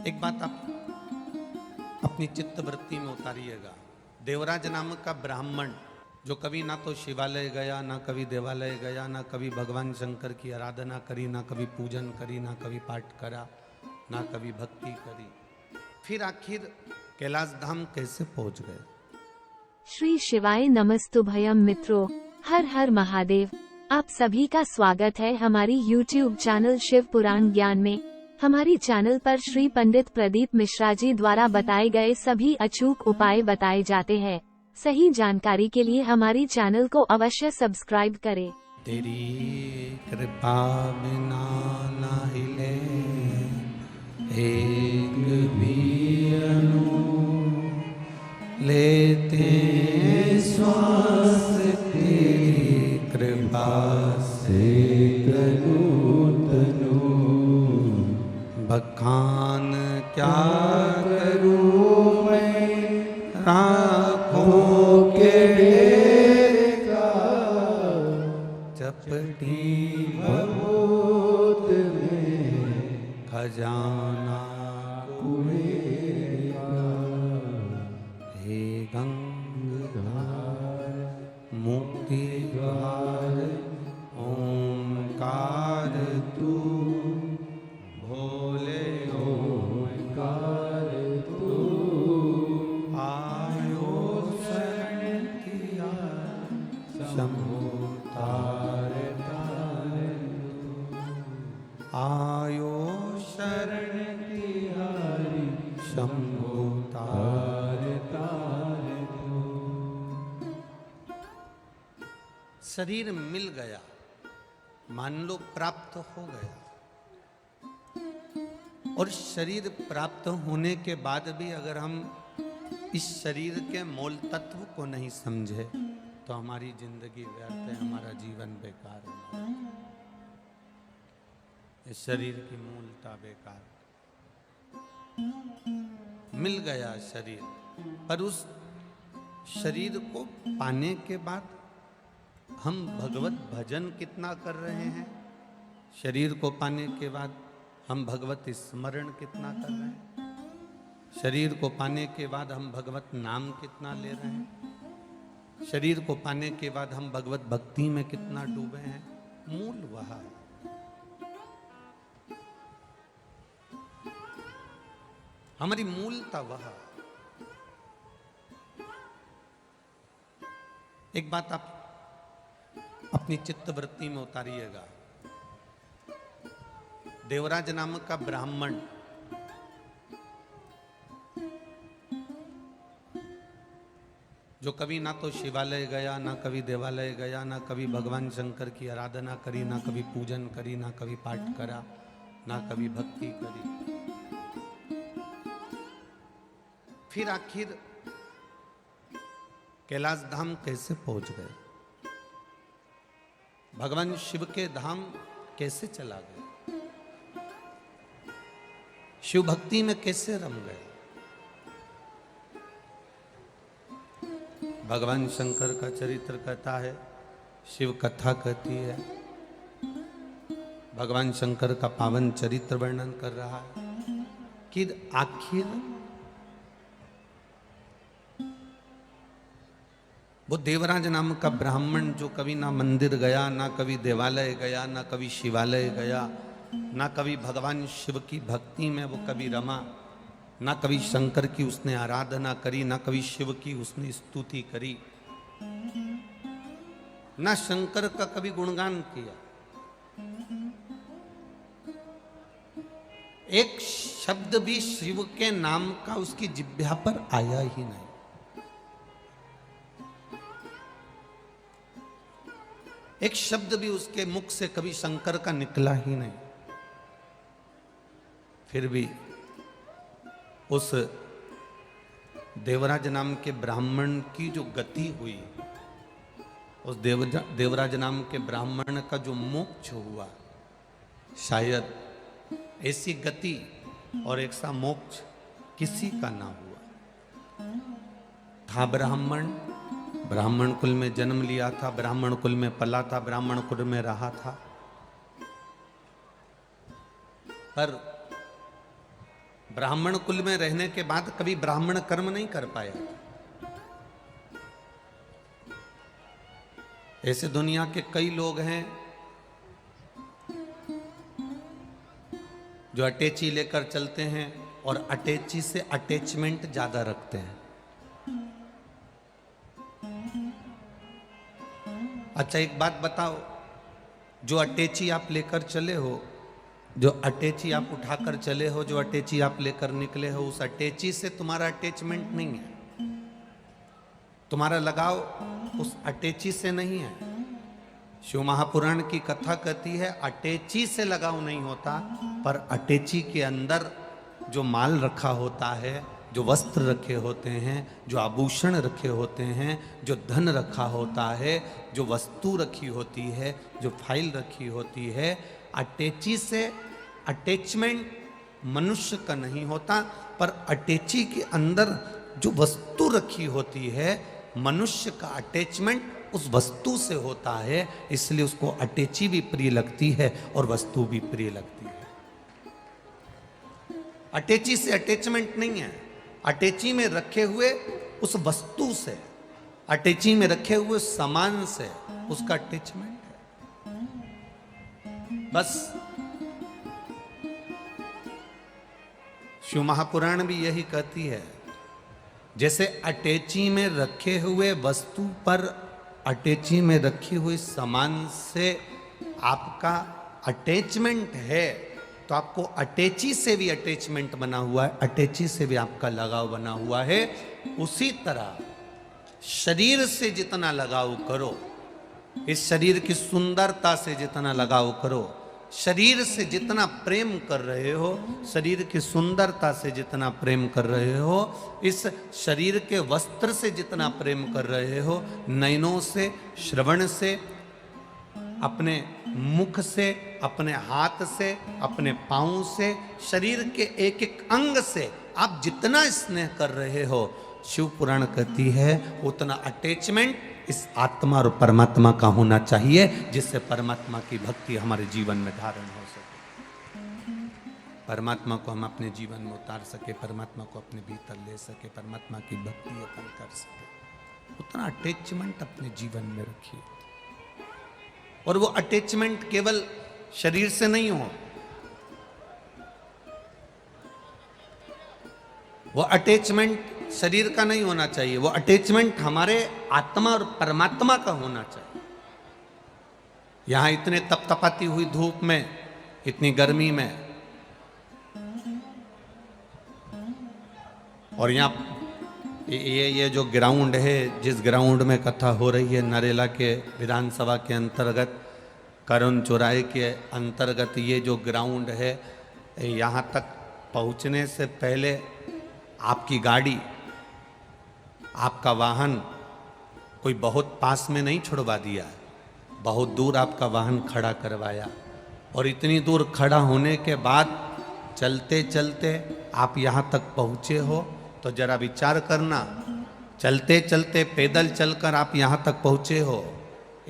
एक बात आप अपनी चित्त वृत्ति में उतारिएगा। देवराज नाम का ब्राह्मण जो कभी ना तो शिवालय गया, ना कभी देवालय गया, ना कभी भगवान शंकर की आराधना करी, ना कभी पूजन करी, ना कभी पाठ करा, ना कभी भक्ति करी, फिर आखिर कैलाश धाम कैसे पहुंच गए? श्री शिवाय नमस्तुभयम मित्रों, हर हर महादेव। आप सभी का स्वागत है हमारी YouTube चैनल शिव पुराण ज्ञान में। हमारी चैनल पर श्री पंडित प्रदीप मिश्रा जी द्वारा बताए गए सभी अचूक उपाय बताए जाते हैं। सही जानकारी के लिए हमारी चैनल को अवश्य सब्सक्राइब करें। तेरी कृपा बिना ना हिले एक भी अणु, लेते श्वास तेरी कृपा से तनु तनु। बखान क्या करूं मैं आँखों के का, चपटी बहुत में खजाना कुएं का। हे गंगाधार मुक्ति द्वार ओंकार तू, भोले ओंकार तू। आयो शरण किया शंभो तार तार तू। आयो शरण किया शंभो तार तार तू। शरीर मिल गया, मान लो प्राप्त हो गया, और शरीर प्राप्त होने के बाद भी अगर हम इस शरीर के मूल तत्व को नहीं समझे तो हमारी जिंदगी व्यर्थ है, हमारा जीवन बेकार है। इस शरीर की मूलता बेकार। मिल गया शरीर, पर उस शरीर को पाने के बाद हम भगवत भजन कितना कर रहे हैं? शरीर को पाने के बाद हम भगवत स्मरण कितना कर रहे हैं? शरीर को पाने के बाद हम भगवत नाम कितना ले रहे हैं? शरीर को पाने के बाद हम भगवत भक्ति में कितना डूबे हैं? मूल वह है। हमारी मूलता वह। एक बात आप अपनी चित्त वृत्ति में उतारिएगा। देवराज नाम का ब्राह्मण जो कभी ना तो शिवालय गया, ना कभी देवालय गया, ना कभी भगवान शंकर की आराधना करी, ना कभी पूजन करी, ना कभी पाठ करा, ना कभी भक्ति करी, फिर आखिर कैलाश धाम कैसे पहुंच गए? भगवान शिव के धाम कैसे चला गया? शिव भक्ति में कैसे रम गए? भगवान शंकर का चरित्र कहता है, शिव कथा कहती है, भगवान शंकर का पावन चरित्र वर्णन कर रहा है कि आखिर वो देवराज नाम का ब्राह्मण जो कभी ना मंदिर गया, ना कभी देवालय गया, ना कभी शिवालय गया, ना कभी भगवान शिव की भक्ति में वो कभी रमा, ना कभी शंकर की उसने आराधना करी, ना कभी शिव की उसने स्तुति करी, ना शंकर का कभी गुणगान किया। एक शब्द भी शिव के नाम का उसकी जिह्वा पर आया ही नहीं। एक शब्द भी उसके मुख से कभी शंकर का निकला ही नहीं। फिर भी उस देवराज नाम के ब्राह्मण की जो गति हुई, उस देवराज नाम के ब्राह्मण का जो मोक्ष हुआ, शायद ऐसी गति और ऐसा मोक्ष किसी का ना हुआ। था ब्राह्मण, ब्राह्मण कुल में जन्म लिया था, ब्राह्मण कुल में पला था, ब्राह्मण कुल में रहा था, पर ब्राह्मण कुल में रहने के बाद कभी ब्राह्मण कर्म नहीं कर पाया। ऐसे दुनिया के कई लोग हैं जो अटैची लेकर चलते हैं और अटैची से अटैचमेंट ज्यादा रखते हैं। अच्छा एक बात बताओ, जो अटैची आप लेकर चले हो, जो अटैची आप उठाकर चले हो, जो अटैची आप लेकर निकले हो, उस अटैची से तुम्हारा अटैचमेंट नहीं है, तुम्हारा लगाव उस अटैची से नहीं है। शिव महापुराण की कथा कहती है अटैची से लगाव नहीं होता, पर अटैची के अंदर जो माल रखा होता है, जो वस्त्र रखे होते हैं, जो आभूषण रखे होते हैं, जो धन रखा होता है, जो वस्तु रखी होती है, जो फाइल रखी होती है, अटैची से अटैचमेंट मनुष्य का नहीं होता, पर अटैची के अंदर जो वस्तु रखी होती है, मनुष्य का अटैचमेंट उस वस्तु से होता है, इसलिए उसको अटैची भी प्रिय लगती है और वस्तु भी प्रिय लगती है। अटैची से अटैचमेंट नहीं है, अटैची में रखे हुए उस वस्तु से, अटैची में रखे हुए सामान से उसका अटैचमेंट है। बस शिव महापुराण भी यही कहती है, जैसे अटैची में रखे हुए वस्तु पर, अटैची में रखी हुई सामान से आपका अटैचमेंट है, तो आपको अटैची से भी अटैचमेंट बना हुआ है, अटैची से भी आपका लगाव बना हुआ है। उसी तरह शरीर से जितना लगाव करो, इस शरीर की सुंदरता से जितना लगाव करो, शरीर से जितना प्रेम कर रहे हो, शरीर की सुंदरता से जितना प्रेम कर रहे हो, इस शरीर के वस्त्र से जितना प्रेम कर रहे हो, नयनों से, श्रवण से, अपने मुख से, अपने हाथ से, अपने पांव से, शरीर के एक एक अंग से आप जितना स्नेह कर रहे हो, शिव पुराण कहती है उतना अटैचमेंट इस आत्मा और परमात्मा का होना चाहिए, जिससे परमात्मा की भक्ति हमारे जीवन में धारण हो सके, परमात्मा को हम अपने जीवन में उतार सके, परमात्मा को अपने भीतर ले सके, परमात्मा की भक्ति अपन कर सके। उतना अटैचमेंट अपने जीवन में रखिए, और वो अटैचमेंट केवल शरीर से नहीं हो, वो अटैचमेंट शरीर का नहीं होना चाहिए, वो अटैचमेंट हमारे आत्मा और परमात्मा का होना चाहिए। यहां इतने तपतपाती हुई धूप में, इतनी गर्मी में, और यहाँ ये जो ग्राउंड है, जिस ग्राउंड में कथा हो रही है, नरेला के विधानसभा के अंतर्गत, करुण चौराहे के अंतर्गत ये जो ग्राउंड है, यहाँ तक पहुँचने से पहले आपकी गाड़ी, आपका वाहन कोई बहुत पास में नहीं छुड़वा दिया, बहुत दूर आपका वाहन खड़ा करवाया, और इतनी दूर खड़ा होने के बाद चलते चलते आप यहाँ तक पहुँचे हो, तो जरा विचार करना, चलते चलते पैदल चलकर आप यहाँ तक पहुँचे हो,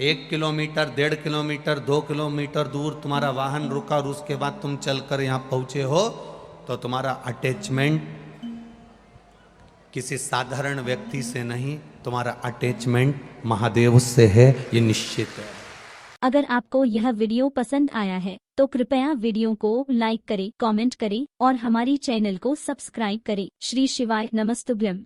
1 किलोमीटर, 1.5 किलोमीटर, 2 किलोमीटर दूर तुम्हारा वाहन रुका, और उसके बाद तुम चलकर यहाँ पहुँचे हो, तो तुम्हारा अटैचमेंट किसी साधारण व्यक्ति से नहीं, तुम्हारा अटैचमेंट महादेव से है, ये निश्चित है। अगर आपको यह वीडियो पसंद आया है तो कृपया वीडियो को लाइक करें, कमेंट करें और हमारी चैनल को सब्सक्राइब करें। श्री शिवाय नमस्तुभ्यम।